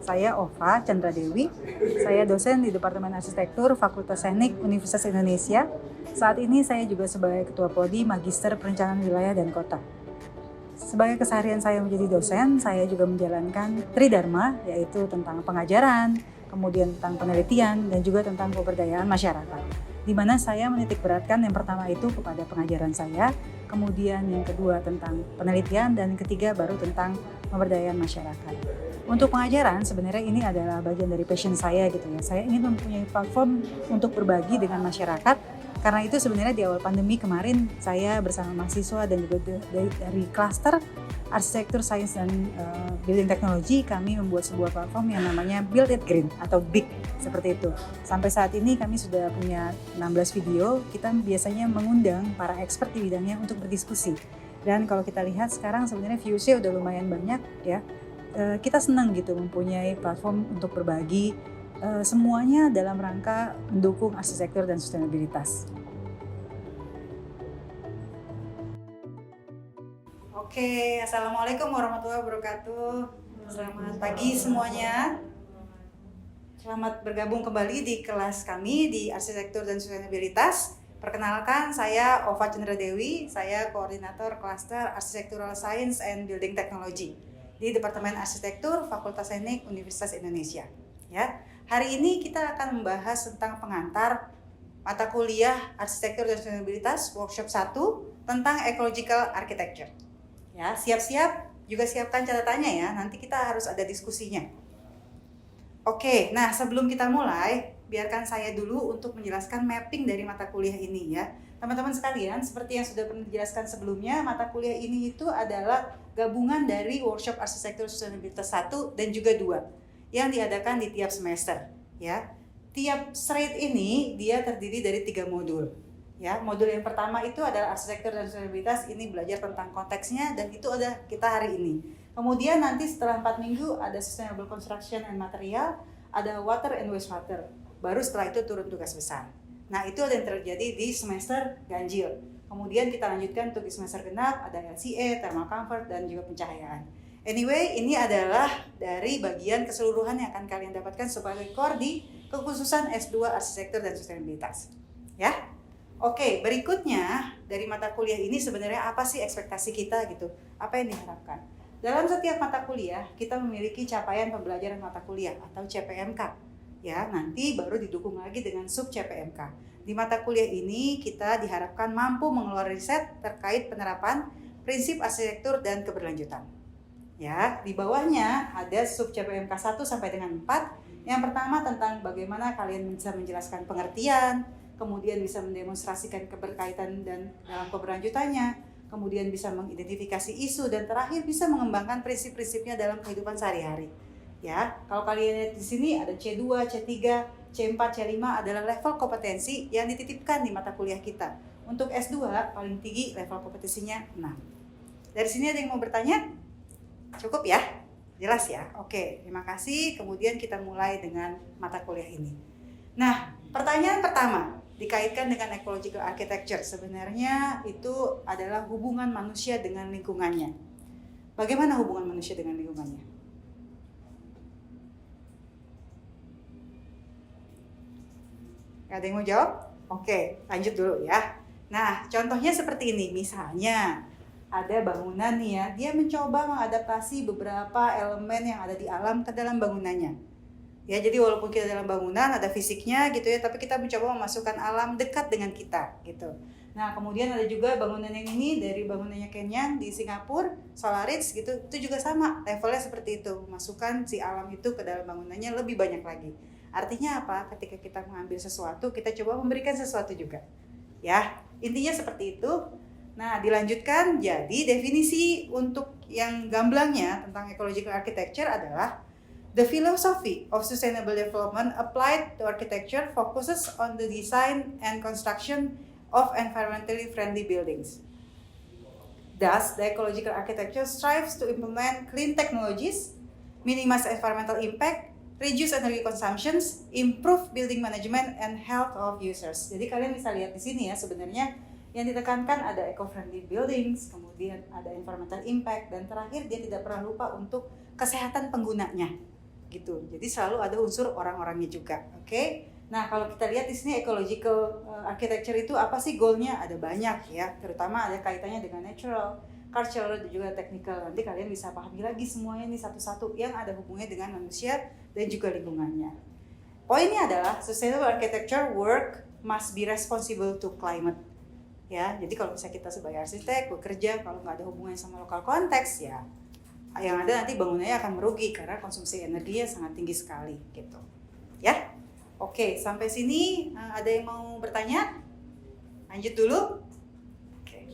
Saya Ova Chandra Dewi. Saya dosen di Departemen Arsitektur Fakultas Teknik Universitas Indonesia. Saat ini saya juga sebagai Ketua Prodi Magister Perencanaan Wilayah dan Kota. Sebagai keseharian saya menjadi dosen, saya juga menjalankan Tridharma, yaitu tentang pengajaran, kemudian tentang penelitian, dan juga tentang pemberdayaan masyarakat. Di mana saya menitik beratkan yang pertama itu kepada pengajaran saya, kemudian yang kedua tentang penelitian, dan yang ketiga baru tentang pemberdayaan masyarakat. Untuk pengajaran sebenarnya ini adalah bagian dari passion saya gitu ya. Saya ingin mempunyai platform untuk berbagi dengan masyarakat. Karena itu sebenarnya di awal pandemi kemarin saya bersama mahasiswa dan juga dari klaster Arsitektur, Sains, dan Building Technology kami membuat sebuah platform yang namanya Build It Green atau BIG seperti itu. Sampai saat ini kami sudah punya 16 video. Kita biasanya mengundang para expert di bidangnya untuk berdiskusi. Dan kalau kita lihat sekarang sebenarnya viewsnya udah lumayan banyak ya. Kita senang gitu mempunyai platform untuk berbagi. Semuanya dalam rangka mendukung arsitektur dan sustainabilitas. Oke, Assalamualaikum warahmatullahi wabarakatuh. Selamat pagi semuanya. Selamat bergabung kembali di kelas kami di Arsitektur dan Sustainabilitas. Perkenalkan, saya Ova Chandra Dewi, saya Koordinator Cluster Architectural Science and Building Technology di Departemen Arsitektur Fakultas Teknik Universitas Indonesia. Ya. Hari ini kita akan membahas tentang pengantar mata kuliah Arsitektur dan Sustainabilitas Workshop 1 tentang Ecological Architecture. Ya, siap-siap, juga siapkan catatannya ya, nanti kita harus ada diskusinya. Oke, nah sebelum kita mulai, biarkan saya dulu untuk menjelaskan mapping dari mata kuliah ini ya. Teman-teman sekalian, seperti yang sudah pernah dijelaskan sebelumnya, mata kuliah ini itu adalah gabungan dari Workshop Arsitektur Sustainabilitas 1 dan juga 2 yang diadakan di tiap semester ya. Tiap straight ini dia terdiri dari 3 modul ya. Modul yang pertama itu adalah arsitektur dan sustainabilitas, ini belajar tentang konteksnya dan itu ada kita hari ini. Kemudian nanti setelah 4 minggu ada sustainable construction and material, ada water and wastewater. Baru setelah itu turun tugas besar. Nah, itu ada yang terjadi di semester ganjil. Kemudian kita lanjutkan untuk di semester genap, ada LCA, thermal comfort dan juga pencahayaan. Anyway, ini adalah dari bagian keseluruhan yang akan kalian dapatkan sebagai core di kekhususan S2 Arsitektur dan Sustainabilitas. Ya. Oke, berikutnya dari mata kuliah ini sebenarnya apa sih ekspektasi kita gitu? Apa yang diharapkan? Dalam setiap mata kuliah, kita memiliki capaian pembelajaran mata kuliah atau CPMK. Ya, nanti baru didukung lagi dengan sub CPMK. Di mata kuliah ini kita diharapkan mampu mengelola riset terkait penerapan prinsip arsitektur dan keberlanjutan. Ya, di bawahnya ada sub CPMK 1 sampai dengan 4. Yang pertama tentang bagaimana kalian bisa menjelaskan pengertian, kemudian bisa mendemonstrasikan keberkaitan dan dalam keberlanjutannya, kemudian bisa mengidentifikasi isu, dan terakhir bisa mengembangkan prinsip-prinsipnya dalam kehidupan sehari-hari. Ya, kalau kalian lihat di sini ada C2, C3, C4, C5 adalah level kompetensi yang dititipkan di mata kuliah kita. Untuk S2 paling tinggi level kompetensinya 6. Dari sini ada yang mau bertanya? Cukup ya? Jelas ya? Oke, terima kasih. Kemudian kita mulai dengan mata kuliah ini. Nah, pertanyaan pertama dikaitkan dengan ecological architecture. Sebenarnya itu adalah hubungan manusia dengan lingkungannya. Bagaimana hubungan manusia dengan lingkungannya? Ada yang mau jawab? Oke, lanjut dulu ya. Nah, contohnya seperti ini. Misalnya, ada bangunan nih ya, dia mencoba mengadaptasi beberapa elemen yang ada di alam ke dalam bangunannya. Ya, jadi walaupun kita dalam bangunan ada fisiknya gitu ya, tapi kita mencoba memasukkan alam dekat dengan kita gitu. Nah, kemudian ada juga bangunan yang ini dari bangunannya Kenyang di Singapura, Solaris gitu, itu juga sama, levelnya seperti itu, memasukkan si alam itu ke dalam bangunannya lebih banyak lagi. Artinya apa? Ketika kita mengambil sesuatu, kita coba memberikan sesuatu juga. Ya, intinya seperti itu. Nah, dilanjutkan, jadi definisi untuk yang gamblangnya tentang ecological architecture adalah the philosophy of sustainable development applied to architecture focuses on the design and construction of environmentally friendly buildings. Thus, the ecological architecture strives to implement clean technologies, minimize environmental impact, reduce energy consumptions, improve building management and health of users. Jadi kalian bisa lihat di sini ya, sebenarnya yang ditekankan ada eco-friendly buildings, kemudian ada environmental impact, dan terakhir dia tidak pernah lupa untuk kesehatan penggunanya. gitu. Jadi selalu ada unsur orang-orangnya juga. Oke. Nah, kalau kita lihat di sini ecological architecture itu apa sih goalnya? Ada banyak ya, terutama ada kaitannya dengan natural, cultural, dan juga technical. Nanti kalian bisa pahami lagi semuanya nih satu-satu yang ada hubungannya dengan manusia dan juga lingkungannya. Poinnya adalah sustainable architecture work must be responsible to climate. Ya, jadi kalau misalnya kita sebagai arsitek bekerja kalau nggak ada hubungannya sama lokal konteks ya, yang ada nanti bangunannya akan merugi karena konsumsi energinya sangat tinggi sekali gitu. Ya. Oke, sampai sini ada yang mau bertanya? Lanjut dulu. Oke.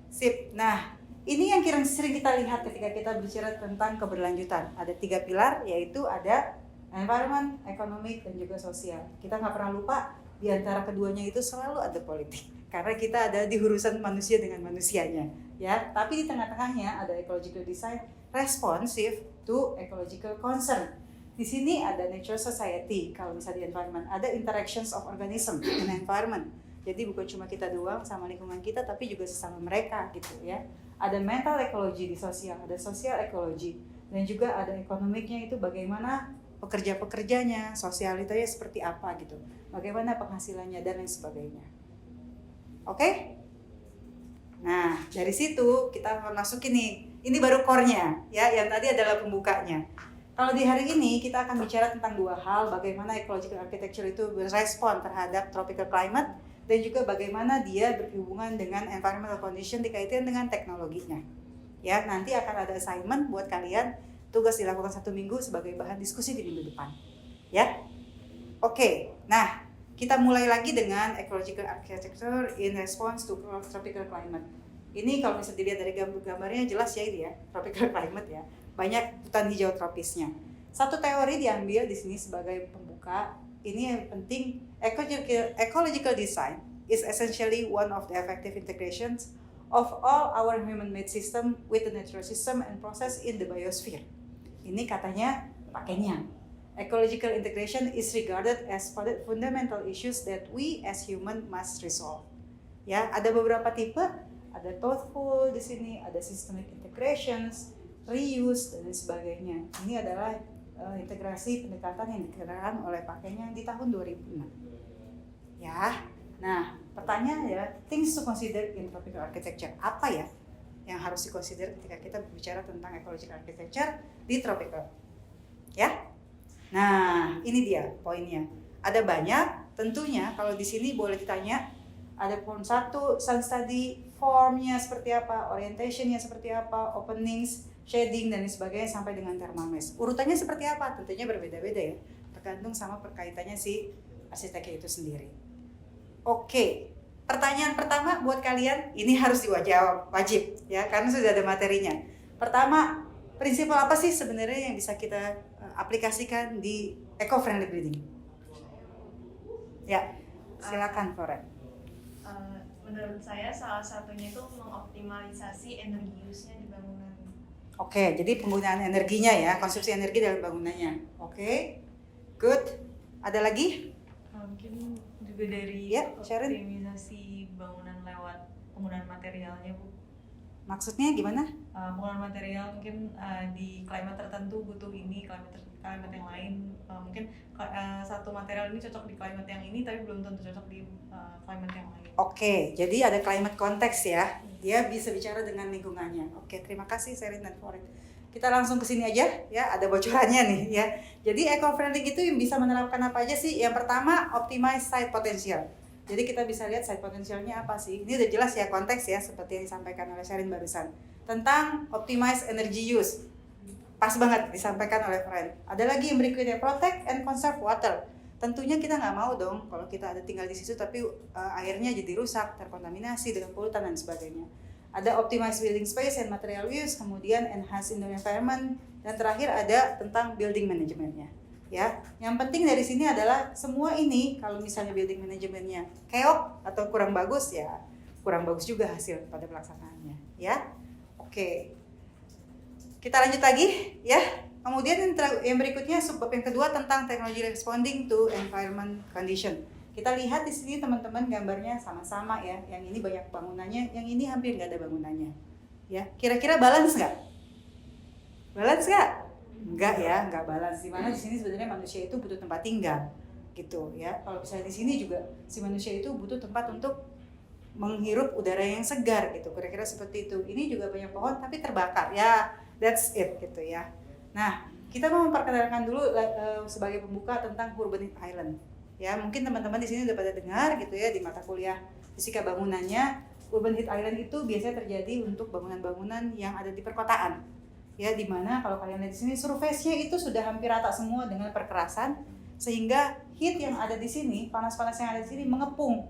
Sip. Nah, ini yang sering kita lihat ketika kita bicara tentang keberlanjutan. Ada 3 pilar, yaitu ada environment, economic, dan juga sosial. Kita nggak pernah lupa di antara keduanya itu selalu ada politik. Karena kita ada di urusan manusia dengan manusianya, ya. Tapi di tengah-tengahnya ada ecological design responsive to ecological concern. Di sini ada nature society, kalau misalnya di environment, ada interactions of organism in environment. Jadi bukan cuma kita doang sama lingkungan kita, tapi juga sesama mereka gitu ya. Ada mental ecology di sosial, ada social ecology, dan juga ada ekonomiknya itu bagaimana pekerja-pekerjanya, sosialitanya seperti apa gitu, bagaimana penghasilannya dan lain sebagainya. Oke? Nah, dari situ kita akan masuk ini baru core-nya ya, yang tadi adalah pembukanya. Kalau di hari ini kita akan bicara tentang 2 hal, bagaimana ecological architecture itu berespon terhadap tropical climate dan juga bagaimana dia berhubungan dengan environmental condition dikaitkan dengan teknologinya. Ya, nanti akan ada assignment buat kalian, tugas dilakukan 1 minggu sebagai bahan diskusi di minggu depan. Ya. Oke. Nah, kita mulai lagi dengan ecological architecture in response to tropical climate. Ini kalau bisa dilihat dari gambarnya jelas ya ini ya, tropical climate ya. Banyak hutan hijau tropisnya. Satu teori diambil di sini sebagai pembuka. Ini yang penting, ecological design is essentially one of the effective integrations of all our human-made system with the natural system and process in the biosphere. Ini katanya pakainya. Ecological integration is regarded as fundamental issues that we as human must resolve. Ya, ada beberapa tipe, ada thoughtful di sini, ada systemic integrations, reuse dan sebagainya. Ini adalah integrasi pendekatan yang dikeluarkan oleh pakainya di tahun 2006. Ya. Nah, pertanyaan ya, things to consider in tropical architecture. Apa ya yang harus dikonsider ketika kita berbicara tentang ecological architecture di tropical? Ya. Nah, ini dia poinnya. Ada banyak, tentunya kalau di sini boleh ditanya, ada form 1, sun study, formnya seperti apa, orientationnya seperti apa, openings, shading dan sebagainya sampai dengan thermal mass. Urutannya seperti apa? Tentunya berbeda-beda ya, tergantung sama perkaitannya si arsiteknya itu sendiri. Oke, pertanyaan pertama buat kalian, ini harus dijawab, wajib ya, karena sudah ada materinya. Pertama, prinsip apa sih sebenarnya yang bisa kita aplikasikan di eco-friendly building? Ya, silakan Flora. Menurut saya salah satunya itu mengoptimalisasi energi use-nya di bangunan. Oke, jadi penggunaan energinya ya, konsumsi energi dalam bangunannya. Oke, good. Ada lagi? Mungkin juga dari optimisasi bangunan lewat penggunaan materialnya, Bu. Maksudnya gimana? Penggunaan material mungkin di climate tertentu butuh ini, climate yang lain. Mungkin satu material ini cocok di climate yang ini, tapi belum tentu cocok di climate yang lain. Oke, jadi ada climate konteks ya. Dia bisa bicara dengan lingkungannya. Oke, terima kasih Sherin dan Florin. Kita langsung ke sini aja ya, ada bocorannya nih ya. Jadi eco-friendly itu yang bisa menerapkan apa aja sih? Yang pertama, optimize site potential. Jadi kita bisa lihat site potensialnya apa sih. Ini udah jelas ya konteks ya, seperti yang disampaikan oleh Sherin barusan. Tentang optimize energy use. Pas banget disampaikan oleh Florin. Ada lagi yang berikutnya, protect and conserve water. Tentunya kita nggak mau dong kalau kita ada tinggal di situ tapi airnya jadi rusak, terkontaminasi dengan polutan dan sebagainya. Ada optimize building space and material use, kemudian enhance indoor environment, dan terakhir ada tentang building managementnya. Ya, yang penting dari sini adalah semua ini kalau misalnya building managementnya keok atau kurang bagus ya, kurang bagus juga hasil pada pelaksanaannya. Ya, oke. Kita lanjut lagi ya. Kemudian yang berikutnya subbab yang kedua tentang technology responding to environment condition. Kita lihat di sini teman-teman gambarnya sama-sama ya. Yang ini banyak bangunannya, yang ini hampir nggak ada bangunannya. Ya, kira-kira balance nggak? Balance nggak? Enggak ya, enggak balance. Di mana di sini sebenarnya manusia itu butuh tempat tinggal, gitu ya. Kalau misalnya di sini juga si manusia itu butuh tempat untuk menghirup udara yang segar gitu, kira-kira seperti itu. Ini juga banyak pohon tapi terbakar ya, that's it gitu ya. Nah, kita mau memperkenalkan dulu sebagai pembuka tentang urban heat island. Ya, mungkin teman-teman di sini udah pada dengar gitu ya di mata kuliah fisika bangunannya. Urban heat island itu biasanya terjadi untuk bangunan-bangunan yang ada di perkotaan. Ya, di mana kalau kalian lihat di sini surface-nya itu sudah hampir rata semua dengan perkerasan, sehingga heat yang ada di sini, panas-panas yang ada di sini mengepung.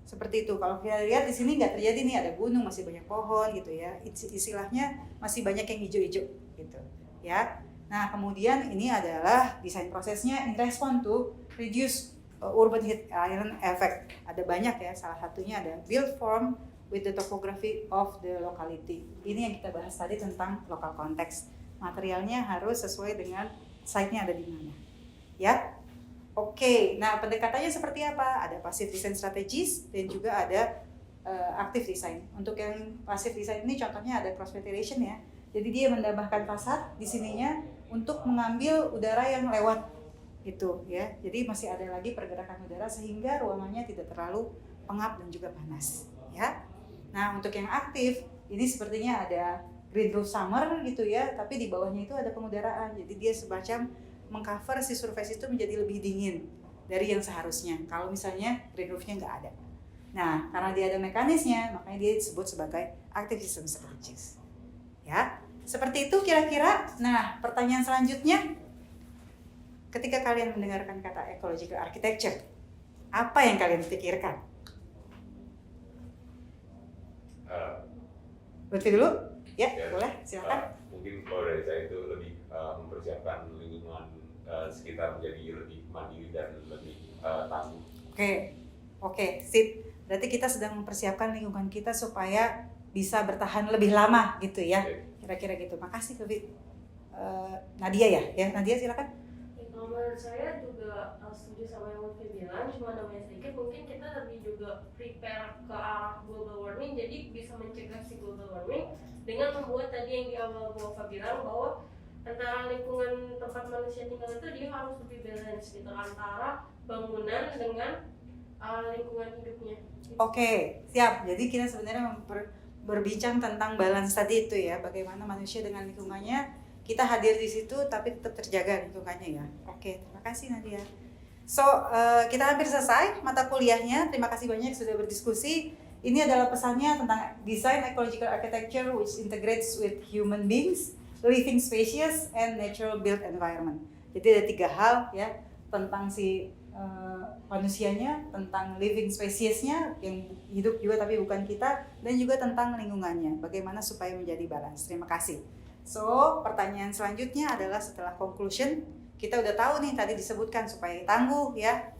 Seperti itu. Kalau kita lihat di sini nggak terjadi nih, ada gunung, masih banyak pohon gitu ya. Istilahnya masih banyak yang hijau-hijau gitu ya. Nah, kemudian ini adalah desain prosesnya in response to reduce urban heat island effect. Ada banyak ya, salah satunya ada build form with the topography of the locality. Ini yang kita bahas tadi tentang local context. Materialnya harus sesuai dengan site-nya ada di mana. Ya. Oke, nah pendekatannya seperti apa? Ada passive design strategis dan juga ada active design. Untuk yang passive design ini contohnya ada cross ventilation ya. Jadi dia menambahkan fasad di sininya untuk mengambil udara yang lewat itu ya. Jadi masih ada lagi pergerakan udara sehingga ruangannya tidak terlalu pengap dan juga panas ya. Nah, untuk yang aktif ini sepertinya ada green roof summer gitu ya, tapi di bawahnya itu ada pengudaraan. Jadi dia semacam mengcover si surface itu menjadi lebih dingin dari yang seharusnya. Kalau misalnya green roofnya nggak ada. Nah, karena dia ada mekanisnya, makanya dia disebut sebagai active system strategies. Ya, seperti itu kira-kira. Nah, pertanyaan selanjutnya, ketika kalian mendengarkan kata ecological architecture, apa yang kalian pikirkan? Berarti dulu? Ya, boleh, silakan. Mungkin kalau dari saya itu lebih mempersiapkan lingkungan sekitar menjadi lebih mandiri dan lebih tangguh. Oke, sip. Berarti kita sedang mempersiapkan lingkungan kita supaya bisa bertahan lebih lama gitu ya. Kira-kira gitu. Makasih Kevin. Nadia ya, Nadia silakan. Kalau menurut saya juga setuju sama yang Lutfi bilang, cuma namanya sedikit, mungkin kita lebih juga prepare ke arah global warming, jadi bisa mencegah si global warming dengan membuat tadi yang di awal Bapak bilang bahwa antara lingkungan tempat manusia tinggal itu dia harus lebih balance gitu antara bangunan dengan lingkungan hidupnya. Gitu. Oke, siap. Jadi kita sebenarnya berbincang tentang balance tadi itu ya, bagaimana manusia dengan lingkungannya. Kita hadir di situ tapi tetap terjaga lingkungannya ya. Oke, terima kasih Nadia. So, kita hampir selesai mata kuliahnya. Terima kasih banyak sudah berdiskusi. Ini adalah pesannya tentang design ecological architecture which integrates with human beings, living spaces, and natural built environment. Jadi ada 3 hal ya tentang si manusianya, tentang living spesiesnya yang hidup juga tapi bukan kita, dan juga tentang lingkungannya. Bagaimana supaya menjadi balance. Terima kasih. So, pertanyaan selanjutnya adalah setelah conclusion, kita udah tahu nih tadi disebutkan supaya tangguh ya,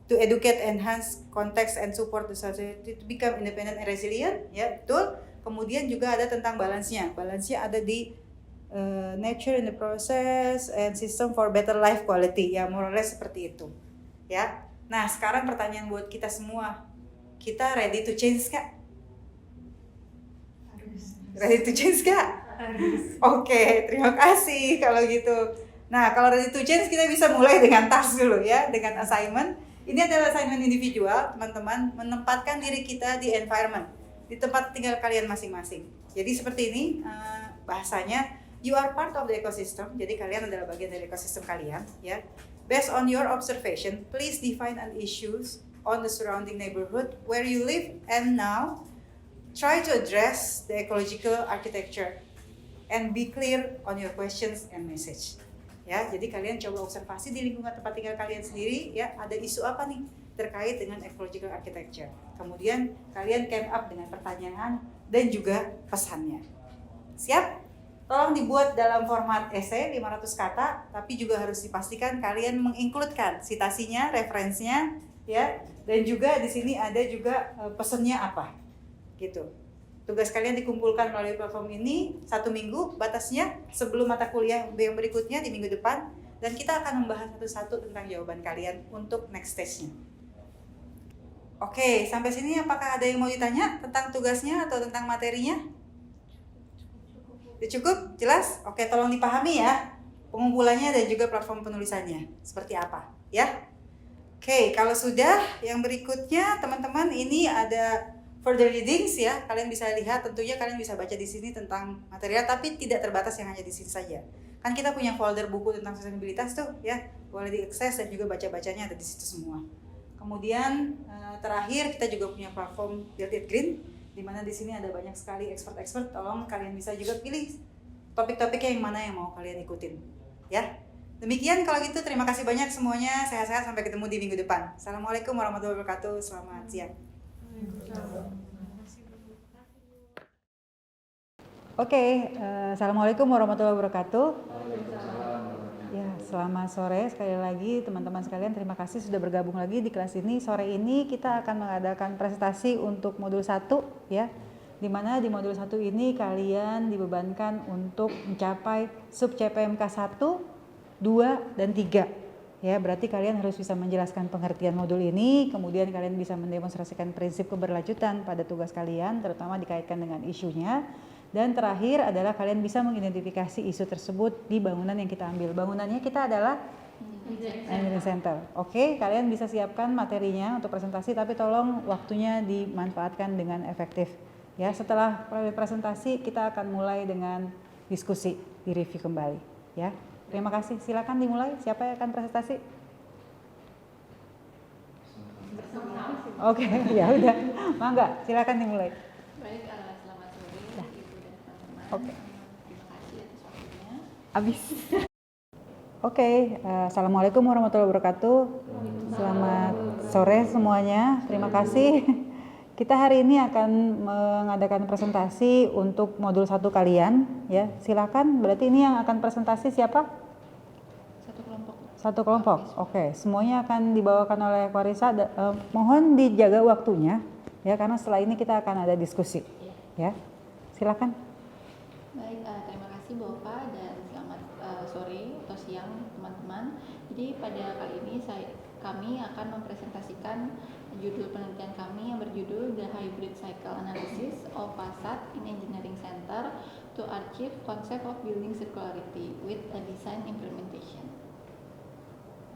to educate, enhance, context, and support the society to become independent and resilient, ya betul. Kemudian juga ada tentang balance-nya. Balance-nya ada di nature in the process and system for better life quality, ya more or less seperti itu. Ya. Nah, sekarang pertanyaan buat kita semua. Kita ready to change kak? Ready to change kak? Oke, terima kasih kalau gitu. Nah, kalau ready to change kita bisa mulai dengan task dulu ya, dengan assignment. Ini adalah assignment individual, teman-teman, menempatkan diri kita di environment, di tempat tinggal kalian masing-masing. Jadi seperti ini bahasanya, you are part of the ecosystem. Jadi kalian adalah bagian dari ekosistem kalian, ya. Based on your observation, please define an issues on the surrounding neighborhood where you live, and now try to address the ecological architecture and be clear on your questions and message. Ya, jadi kalian coba observasi di lingkungan tempat tinggal kalian sendiri ya, ada isu apa nih terkait dengan ecological architecture. Kemudian kalian came up dengan pertanyaan dan juga pesannya. Siap? Tolong dibuat dalam format esai 500 kata, tapi juga harus dipastikan kalian menginkludkan citasinya, referensinya ya, dan juga di sini ada juga pesannya apa. Gitu. Tugas kalian dikumpulkan melalui platform ini 1 minggu, batasnya sebelum mata kuliah yang berikutnya di minggu depan, dan kita akan membahas satu-satu tentang jawaban kalian untuk next stage-nya. Oke, sampai sini apakah ada yang mau ditanya tentang tugasnya atau tentang materinya? Cukup? Jelas? Oke, tolong dipahami ya. pengumpulannya dan juga platform penulisannya seperti apa ya. Oke, kalau sudah, yang berikutnya teman-teman ini ada further readings ya. Kalian bisa lihat, tentunya kalian bisa baca di sini tentang material, tapi tidak terbatas yang hanya di sini saja. Kan kita punya folder buku tentang sustainabilitas tuh ya, boleh diakses dan juga baca-bacanya ada di situ semua. Kemudian terakhir kita juga punya platform Build It Green, di mana di sini ada banyak sekali expert-expert. Tolong kalian bisa juga pilih topik-topiknya yang mana yang mau kalian ikutin ya. Demikian kalau gitu, terima kasih banyak semuanya. Sehat-sehat, sampai ketemu di minggu depan. Assalamualaikum warahmatullahi wabarakatuh. Selamat siang. Oke, assalamualaikum warahmatullahi wabarakatuh. Ya, selamat sore sekali lagi teman-teman sekalian. Terima kasih sudah bergabung lagi di kelas ini. Sore ini kita akan mengadakan presentasi untuk modul 1 ya. Di mana di modul 1 ini kalian dibebankan untuk mencapai sub CPMK 1, 2, dan 3 ya, berarti kalian harus bisa menjelaskan pengertian modul ini, kemudian kalian bisa mendemonstrasikan prinsip keberlanjutan pada tugas kalian, terutama dikaitkan dengan isunya, dan terakhir adalah kalian bisa mengidentifikasi isu tersebut di bangunan yang kita ambil. Bangunannya kita adalah Engineering Center. Oke, kalian bisa siapkan materinya untuk presentasi, tapi tolong waktunya dimanfaatkan dengan efektif ya. Setelah presentasi kita akan mulai dengan diskusi, di review kembali ya. Terima kasih, silakan dimulai. Siapa yang akan presentasi? Oke, ya udah. Mangga, silakan dimulai. Baik, selamat sore Ibu dan teman-teman. Oke. Terima kasih atas waktunya. Habis. Oke, assalamualaikum warahmatullahi wabarakatuh. Selamat sore semuanya. Terima kasih. Kita hari ini akan mengadakan presentasi untuk modul 1 kalian ya. Silakan, berarti ini yang akan presentasi siapa? Satu kelompok. Oke, semuanya akan dibawakan oleh Clarissa. Mohon dijaga waktunya ya, karena setelah ini kita akan ada diskusi. Ya. Silakan. Baik, terima kasih Bu Ova dan selamat sore atau siang teman-teman. Jadi pada kali ini kami akan mempresentasikan judul penelitian kami yang berjudul The Hybrid Cycle Analysis of Facade in Engineering Center to Achieve Concept of Building Circularity with a Design Implementation.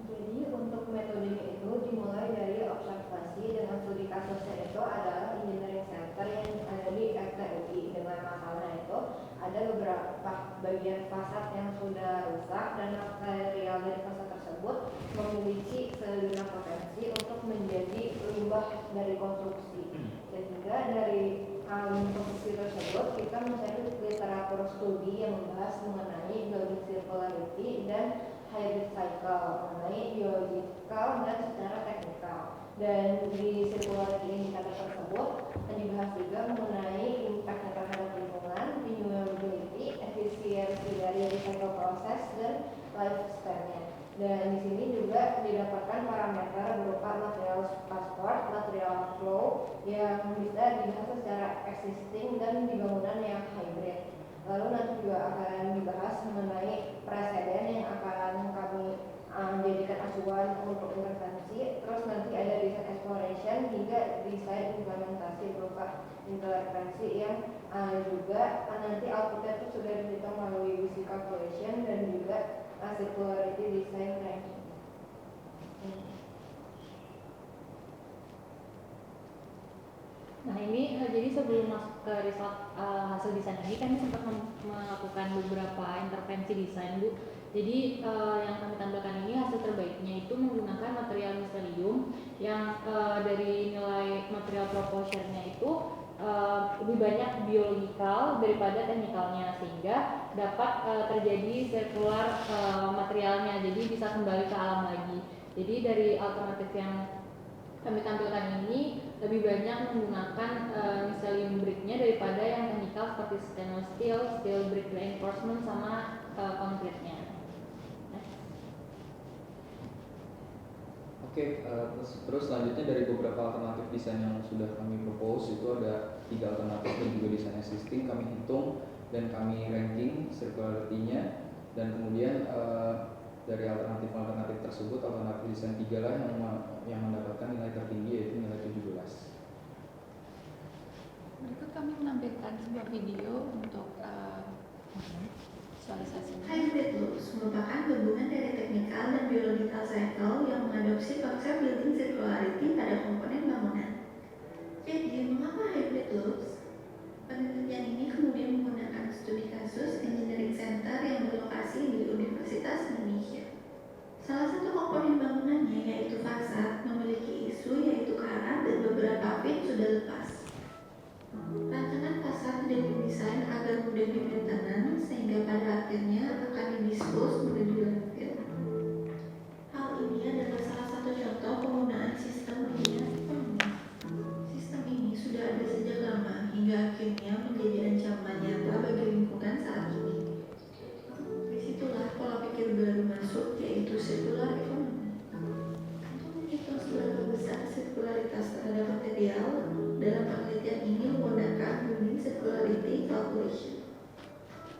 Jadi untuk metodenya itu dimulai dari observasi, dengan studi kasusnya itu adalah engineering center yang ada di FTUI. Dengan masalahnya itu ada beberapa bagian fasad yang sudah rusak dan material dari fasad tersebut memiliki segala potensi untuk menjadi limbah dari konstruksi. Dan juga dari konstruksi tersebut kita mencari literatur studi yang membahas mengenai building circularity dan hybrid cycle, mengenai biological dan secara teknikal. Dan di circularity indicator tersebut dibahas juga mengenai impact terhadap lingkungan, renewability, efisiensi dari recycle proses, dan lifespan-nya. Dan di sini juga didapatkan parameter berupa material transport, material flow yang bisa dibahas secara existing dan di bangunan yang hybrid. Lalu nanti juga akan dibahas mengenai preseden yang akan kami jadikan acuan untuk intervensi. Terus nanti ada design exploration hingga desain implementasi berupa intervensi yang juga nanti outputnya itu sudah dihitung melalui WC calculation dan juga circularity design ranking. Nah ini jadi sebelum masuk ke result hasil desain ini kami sempat melakukan beberapa intervensi desain Bu. Jadi yang kami tampilkan ini hasil terbaiknya itu menggunakan material miselium yang dari nilai material proportionnya itu lebih banyak biologikal daripada teknikalnya, sehingga dapat terjadi sirkular materialnya, jadi bisa kembali ke alam lagi. Jadi dari alternatif yang kami tampilkan ini lebih banyak menggunakan miselium brick-nya daripada yang teknikal seperti stainless steel, steel brick reinforcement, sama konkretnya. Oke, terus selanjutnya dari beberapa alternatif desain yang sudah kami propose itu ada 3 alternatif dan juga desain existing kami hitung dan kami ranking circularity-nya, dan kemudian dari alternatif tersebut alternatif desain 3 lah yang mendapatkan nilai tertinggi, yaitu nilai 17. Berikut kami menampilkan sebuah video untuk visualisasinya. Hybrid loops merupakan gabungan dari technical dan biological cycle yang mengadopsi konsep building circularity pada komponen bangunan. Jadi, mengapa hybrid loops? Penelitian ini kemudian menggunakan studi kasus Engineering Center yang berlokasi di Universitas Indonesia. Salah satu komponen bangunannya, yaitu fasad, memiliki isu yaitu karat dan beberapa fin sudah lepas. Rancangan fasad tidak didesain agar mudah di-maintenance sehingga pada akhirnya akan didispose mudah di landfill. Hal ini adalah salah satu contoh penggunaan sistem linear economy. Sistem ini sudah ada sejak lama hingga akhirnya menjadi ancaman nyata bagi lingkungan saat ini. Disitulah pola pikir baru masuk, yaitu circular economy. Untuk menghitung seberapa besar sirkularitas terhadap material, dalam penelitian ini menggunakan building circularity calculation.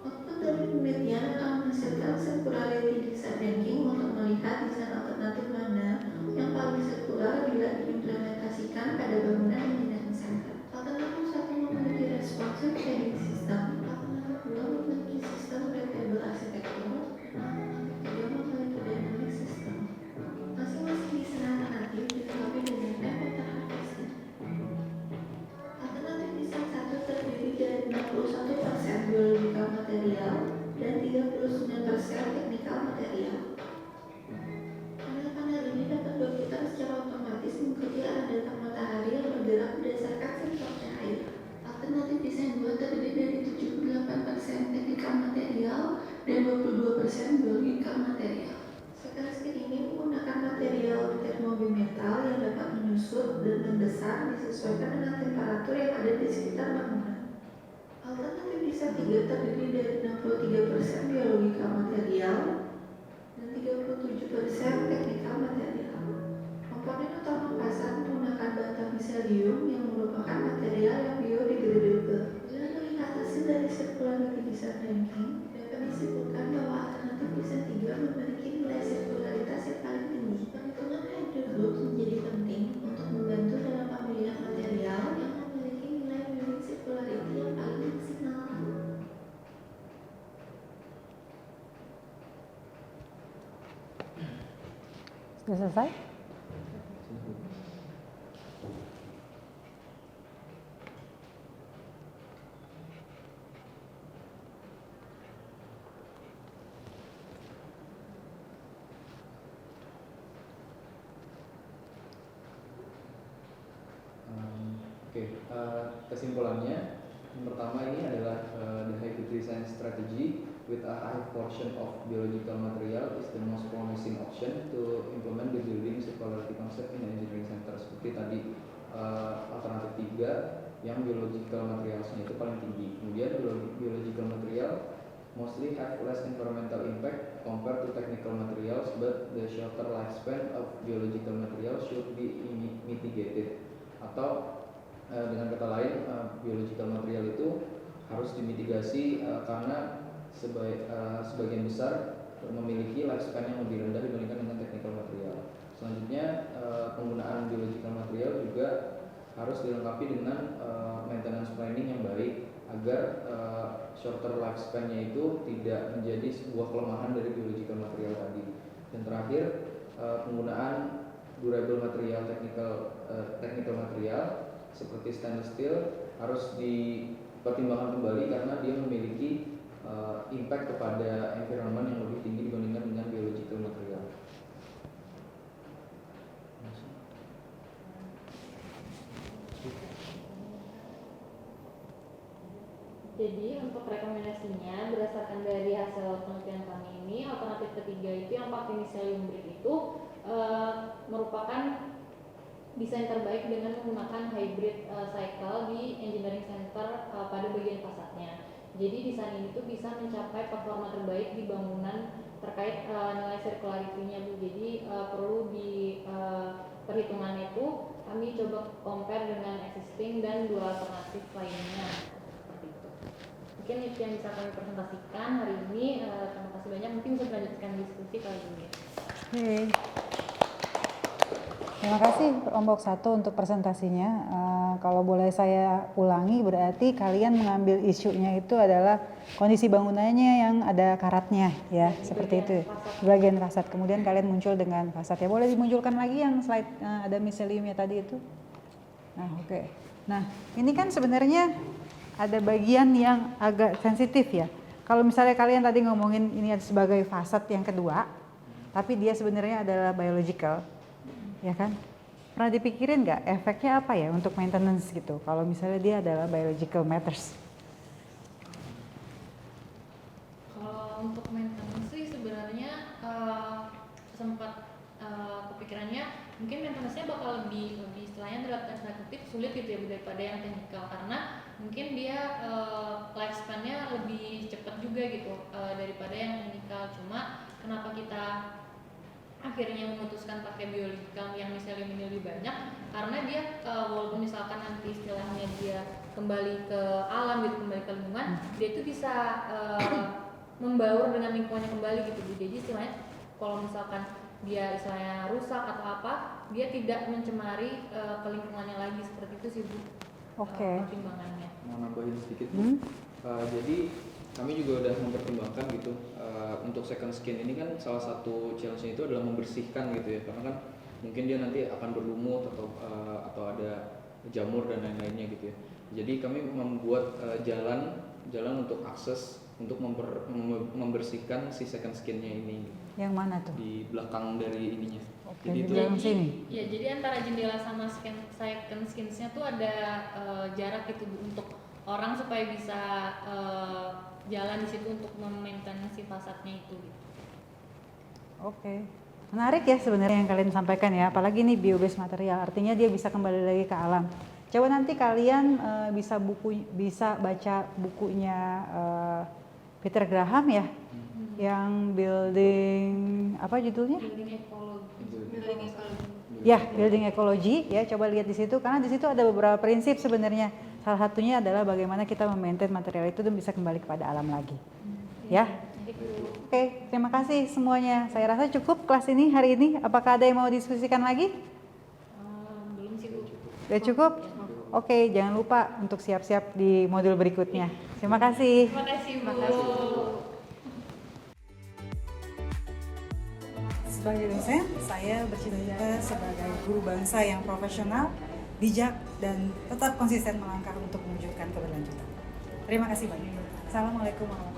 Output dari penelitian akan menghasilkan circularity design ranking untuk melihat desain alternatif mana yang paling sirkular bila diimplementasikan pada bangunan engineering center. Alternatif 1 memiliki responsive shading system, alternatif 2 memiliki sistem breathable arsitektur, alternatif 3 memiliki dynamic system. Masing-masing desain alternatif dilengkapi dengan temperature harvesting. Alternatif desain 1 terdiri dari 61% biological material dan 39% technical material. Panel-panel ini dapat berputar secara otomatis mengikuti arah datang matahari yang bergerak berdasarkan sensor cahaya. Alternatif desain 2 terdiri dari 78% technical material dan 22% biological material. Skill ini menggunakan material termobimetal yang dapat menyusut dan membesar disesuaikan dengan temperatur yang ada di sekitar bangunan. Alternatif desain 3 terdiri dari 63% biological material dan 37% technical material. Komponen utama fasad menggunakan bata miselium yang merupakan material yang biodegradable. Bila melihat hasil dari circularity design ranking, dapat disimpulkan bahwa alternatif desain 3 memiliki nilai sirkularitas yang paling tinggi. Perhitungan hybrid loops menjadi penting untuk membantu dalam pemilihan material yang memiliki nilai building circularity yang paling maksimal. Sudah selesai? Kesimpulannya, yang pertama ini adalah the hybrid design strategy with a high portion of biological material is the most promising option to implement the building circularity concept in engineering center. Seperti tadi alternatif 3 yang biological materialsnya itu paling tinggi. Kemudian biological material mostly have less environmental impact compared to technical materials, but the shorter lifespan of biological material should be mitigated. Atau dengan kata lain, biological material itu harus dimitigasi karena sebagian besar memiliki lifespan yang lebih rendah dibandingkan dengan technical material. Selanjutnya, penggunaan biological material juga harus dilengkapi dengan maintenance planning yang baik agar shorter lifespan-nya itu tidak menjadi sebuah kelemahan dari biological material tadi. Dan terakhir, penggunaan durable material, technical material seperti stainless steel harus dipertimbangkan kembali karena dia memiliki impact kepada environment yang lebih tinggi dibandingkan dengan biological material. Jadi untuk rekomendasinya berdasarkan dari hasil penelitian kami ini, alternatif ketiga itu yang pakai miselium brick itu merupakan desain terbaik dengan menggunakan hybrid cycle di engineering center pada bagian fasadnya. Jadi desain ini tuh bisa mencapai performa terbaik di bangunan terkait nilai circularity-nya Bu. Jadi perlu di perhitungan itu kami coba compare dengan existing dan dua alternatif lainnya. Seperti itu. Mungkin itu yang bisa kami presentasikan hari ini. Terima kasih banyak. Mungkin bisa melanjutkan diskusi kali ini. Terima kasih Kelompok 1 untuk presentasinya. kalau boleh saya ulangi, berarti kalian mengambil isunya itu adalah kondisi bangunannya yang ada karatnya ya, seperti itu. Bagian fasad. Kemudian kalian muncul dengan fasad ya. Boleh dimunculkan lagi yang slide ada miseliumnya tadi itu. Nah, oke. Nah, ini kan sebenarnya ada bagian yang agak sensitif ya. Kalau misalnya kalian tadi ngomongin ini sebagai fasad yang kedua, tapi dia sebenarnya adalah biological, ya kan? Pernah dipikirin nggak efeknya apa ya untuk maintenance gitu? Kalau misalnya dia adalah biological matters. Kalau untuk maintenance sih sebenarnya sempat kepikirannya mungkin maintenance-nya bakal lebih istilahnya relatif sulit gitu ya daripada yang teknikal, karena mungkin dia lifespan-nya lebih cepat juga gitu daripada yang teknikal. Cuma kenapa kita akhirnya memutuskan pakai biological yang misalnya ini lebih banyak, karena dia walaupun misalkan nanti istilahnya dia kembali ke alam gitu, kembali ke lingkungan, dia itu bisa membaur dengan lingkungannya kembali gitu. Jadi istilahnya kalau misalkan dia istilahnya rusak atau apa, dia tidak mencemari ke lingkungannya lagi, seperti itu sih Bu. Oke. Pertimbangannya. Mau nambahin sedikit Bu. Jadi kami juga udah mempertimbangkan gitu untuk second skin ini kan salah satu challenge-nya itu adalah membersihkan gitu ya, karena kan mungkin dia nanti akan berlumut atau ada jamur dan lain-lainnya gitu ya. Jadi kami membuat jalan untuk akses untuk membersihkan si second skin-nya ini. Yang mana tuh? Di belakang dari ininya. Oke, Jadi di itu belakang sini. Ya, jadi antara jendela sama second skins-nya tuh ada jarak gitu Bu, untuk orang supaya bisa jalan di situ untuk memaintain si fasadnya itu gitu. Oke. Menarik ya sebenarnya yang kalian sampaikan ya, apalagi ini bio-based material, artinya dia bisa kembali lagi ke alam. Coba nanti kalian bisa baca bukunya Peter Graham ya, yang building apa judulnya? Building ecology. Ya, building ecology ya, coba lihat di situ karena di situ ada beberapa prinsip sebenarnya. Salah satunya adalah bagaimana kita memaintain material itu dan bisa kembali kepada alam lagi. Ya. Oke, terima kasih semuanya. Saya rasa cukup kelas ini hari ini. Apakah ada yang mau diskusikan lagi? Belum sih Bu. Udah cukup? Oke, jangan lupa untuk siap-siap di modul berikutnya. Terima kasih. Terima kasih Bu. Sebagai dosen, saya bercita-cita sebagai guru bangsa yang profesional, bijak, dan tetap konsisten melangkah untuk mewujudkan keberlanjutan. Terima kasih banyak. Assalamualaikum warahmatullahi wabarakatuh.